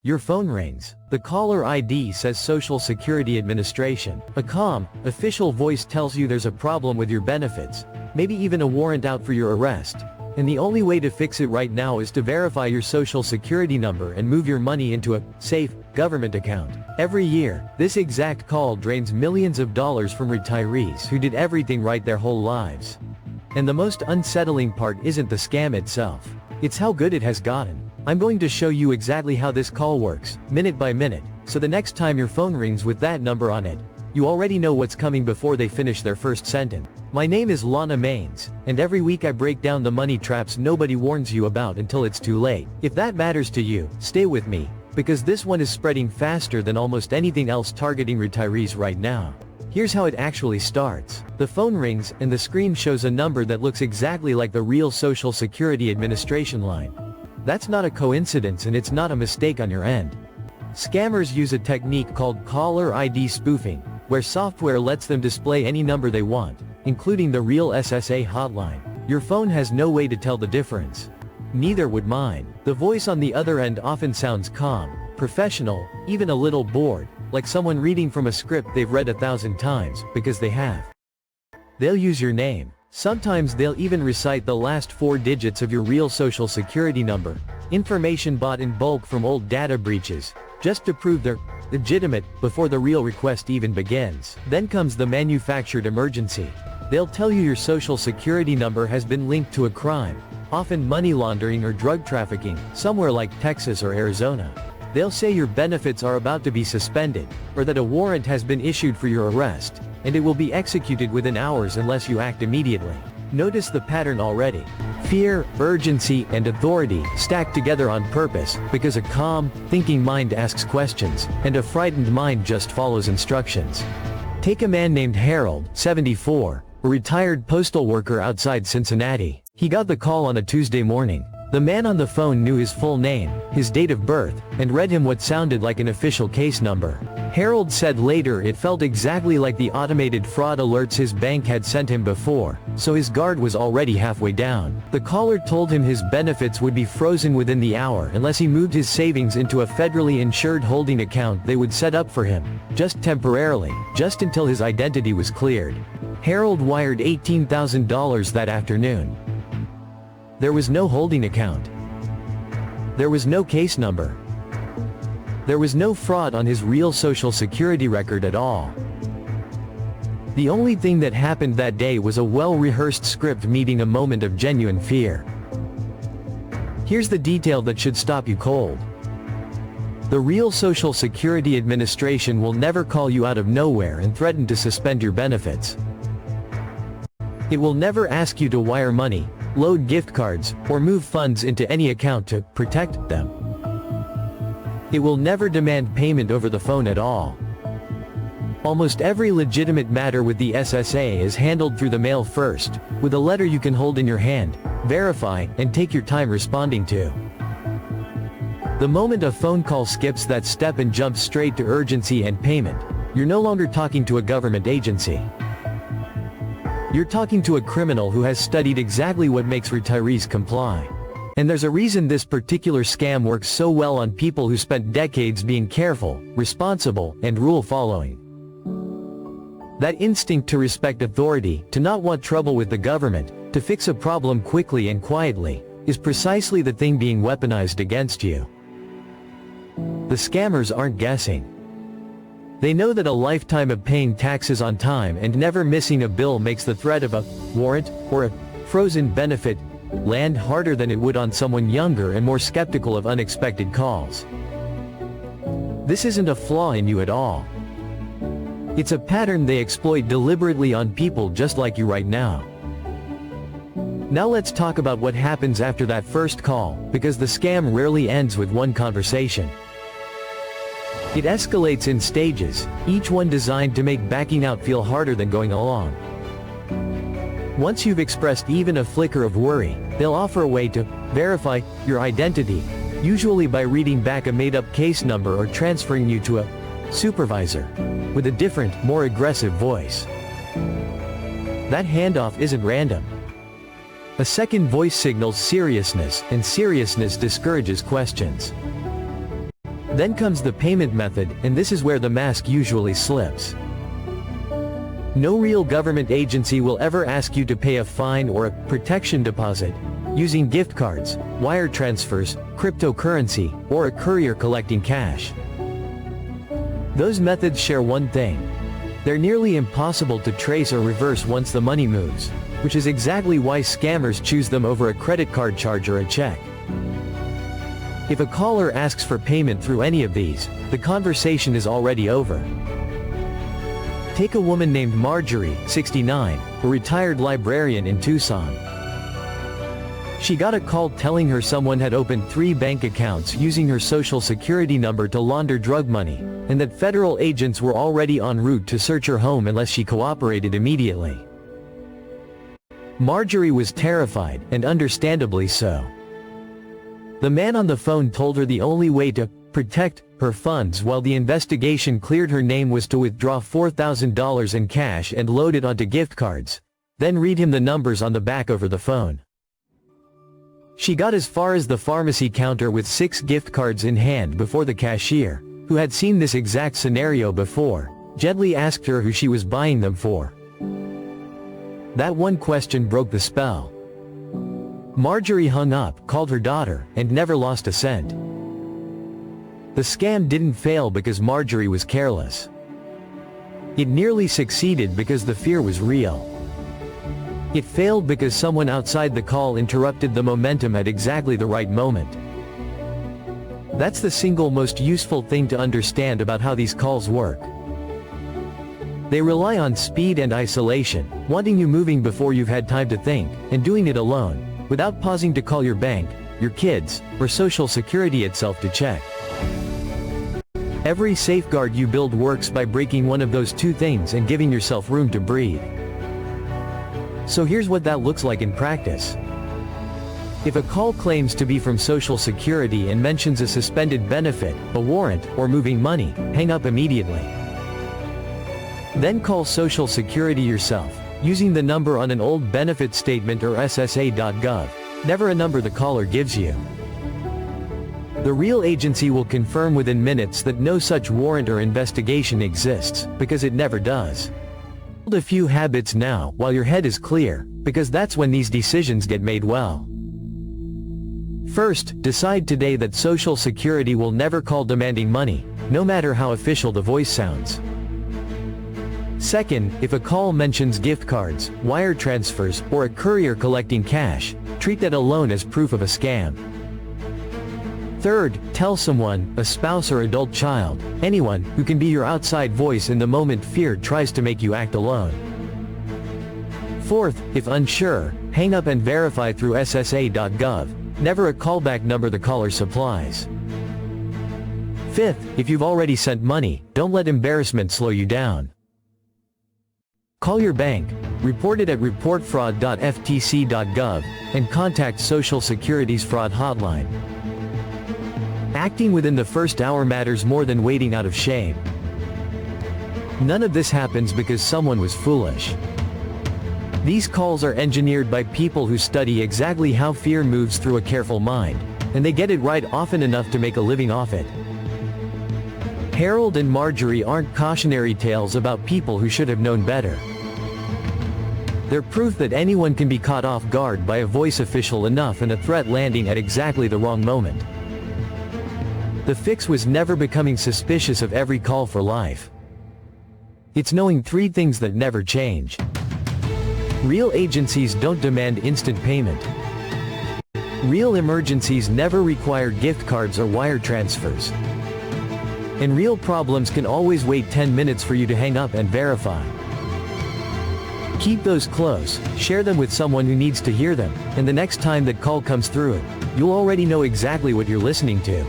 Your phone rings. The caller ID says Social Security Administration. A calm, official voice tells you there's a problem with your benefits, maybe even a warrant out for your arrest. And the only way to fix it right now is to verify your Social Security number and move your money into a safe government account. Every year, this exact call drains millions of dollars from retirees who did everything right their whole lives. And the most unsettling part isn't the scam itself. It's how good it has gotten. I'm going to show you exactly how this call works, minute by minute, so the next time your phone rings with that number on it, you already know what's coming before they finish their first sentence. My name is Lana Maines, and every week I break down the money traps nobody warns you about until it's too late. If that matters to you, stay with me, because this one is spreading faster than almost anything else targeting retirees right now. Here's how it actually starts. The phone rings, and the screen shows a number that looks exactly like the real Social Security Administration line. That's not a coincidence, and it's not a mistake on your end. Scammers use a technique called caller ID spoofing, where software lets them display any number they want, including the real SSA hotline. Your phone has no way to tell the difference. Neither would mine. The voice on the other end often sounds calm, professional, even a little bored, like someone reading from a script they've read 1,000 times, because they have. They'll use your name. Sometimes they'll even recite the last 4 digits of your real Social Security number, information bought in bulk from old data breaches, just to prove they're legitimate before the real request even begins. Then comes the manufactured emergency. They'll tell you your Social Security number has been linked to a crime, often money laundering or drug trafficking, somewhere like Texas or Arizona. They'll say your benefits are about to be suspended, or that a warrant has been issued for your arrest, and it will be executed within hours unless you act immediately. Notice the pattern already. Fear, urgency, and authority stacked together on purpose, because a calm, thinking mind asks questions, and a frightened mind just follows instructions. Take a man named Harold, 74, a retired postal worker outside Cincinnati. He got the call on a Tuesday morning. The man on the phone knew his full name, his date of birth, and read him what sounded like an official case number. Harold said later it felt exactly like the automated fraud alerts his bank had sent him before, so his guard was already halfway down. The caller told him his benefits would be frozen within the hour unless he moved his savings into a federally insured holding account they would set up for him, just temporarily, just until his identity was cleared. Harold wired $18,000 that afternoon. There was no holding account. There was no case number. There was no fraud on his real Social Security record at all. The only thing that happened that day was a well-rehearsed script meeting a moment of genuine fear. Here's the detail that should stop you cold. The real Social Security Administration will never call you out of nowhere and threaten to suspend your benefits. It will never ask you to wire money, load gift cards, or move funds into any account to protect them. It will never demand payment over the phone at all. Almost every legitimate matter with the SSA is handled through the mail first, with a letter you can hold in your hand, verify, and take your time responding to. The moment a phone call skips that step and jumps straight to urgency and payment, you're no longer talking to a government agency. You're talking to a criminal who has studied exactly what makes retirees comply. And there's a reason this particular scam works so well on people who spent decades being careful, responsible, and rule-following. That instinct to respect authority, to not want trouble with the government, to fix a problem quickly and quietly, is precisely the thing being weaponized against you. The scammers aren't guessing. They know that a lifetime of paying taxes on time and never missing a bill makes the threat of a warrant or a frozen benefit land harder than it would on someone younger and more skeptical of unexpected calls. This isn't a flaw in you at all. It's a pattern they exploit deliberately on people just like you right now. Now let's talk about what happens after that first call, because the scam rarely ends with one conversation. It escalates in stages, each one designed to make backing out feel harder than going along. Once you've expressed even a flicker of worry, they'll offer a way to verify your identity, usually by reading back a made-up case number or transferring you to a supervisor with a different, more aggressive voice. That handoff isn't random. A second voice signals seriousness, and seriousness discourages questions. Then comes the payment method, and this is where the mask usually slips. No real government agency will ever ask you to pay a fine or a protection deposit using gift cards, wire transfers, cryptocurrency, or a courier collecting cash. Those methods share one thing. They're nearly impossible to trace or reverse once the money moves, which is exactly why scammers choose them over a credit card charge or a check. If a caller asks for payment through any of these, the conversation is already over. Take a woman named Marjorie, 69, a retired librarian in Tucson. She got a call telling her someone had opened 3 bank accounts using her social security number to launder drug money, and that federal agents were already en route to search her home unless she cooperated immediately. Marjorie was terrified, and understandably so. The man on the phone told her the only way to protect her funds while the investigation cleared her name was to withdraw $4,000 in cash and load it onto gift cards, then read him the numbers on the back over the phone. She got as far as the pharmacy counter with 6 gift cards in hand before the cashier, who had seen this exact scenario before, gently asked her who she was buying them for. That one question broke the spell. Marjorie hung up, called her daughter, and never lost a cent. The scam didn't fail because Marjorie was careless. It nearly succeeded because the fear was real. It failed because someone outside the call interrupted the momentum at exactly the right moment. That's the single most useful thing to understand about how these calls work. They rely on speed and isolation, wanting you moving before you've had time to think, and doing it alone, without pausing to call your bank, your kids, or Social Security itself to check. Every safeguard you build works by breaking one of those 2 things and giving yourself room to breathe. So here's what that looks like in practice. If a call claims to be from Social Security and mentions a suspended benefit, a warrant, or moving money, hang up immediately. Then call Social Security yourself, using the number on an old benefit statement or SSA.gov, never a number the caller gives you. The real agency will confirm within minutes that no such warrant or investigation exists, because it never does. Build a few habits now, while your head is clear, because that's when these decisions get made well. First, decide today that Social Security will never call demanding money, no matter how official the voice sounds. Second, if a call mentions gift cards, wire transfers, or a courier collecting cash, treat that alone as proof of a scam. Third, tell someone, a spouse or adult child, anyone, who can be your outside voice in the moment fear tries to make you act alone. Fourth, if unsure, hang up and verify through SSA.gov, never a callback number the caller supplies. Fifth, if you've already sent money, don't let embarrassment slow you down. Call your bank, report it at reportfraud.ftc.gov, and contact Social Security's fraud hotline. Acting within the first hour matters more than waiting out of shame. None of this happens because someone was foolish. These calls are engineered by people who study exactly how fear moves through a careful mind, and they get it right often enough to make a living off it. Harold and Marjorie aren't cautionary tales about people who should have known better. They're proof that anyone can be caught off guard by a voice official enough and a threat landing at exactly the wrong moment. The fix was never becoming suspicious of every call for life. It's knowing 3 things that never change. Real agencies don't demand instant payment. Real emergencies never require gift cards or wire transfers. And real problems can always wait 10 minutes for you to hang up and verify. Keep those close, share them with someone who needs to hear them, and the next time that call comes through, you'll already know exactly what you're listening to.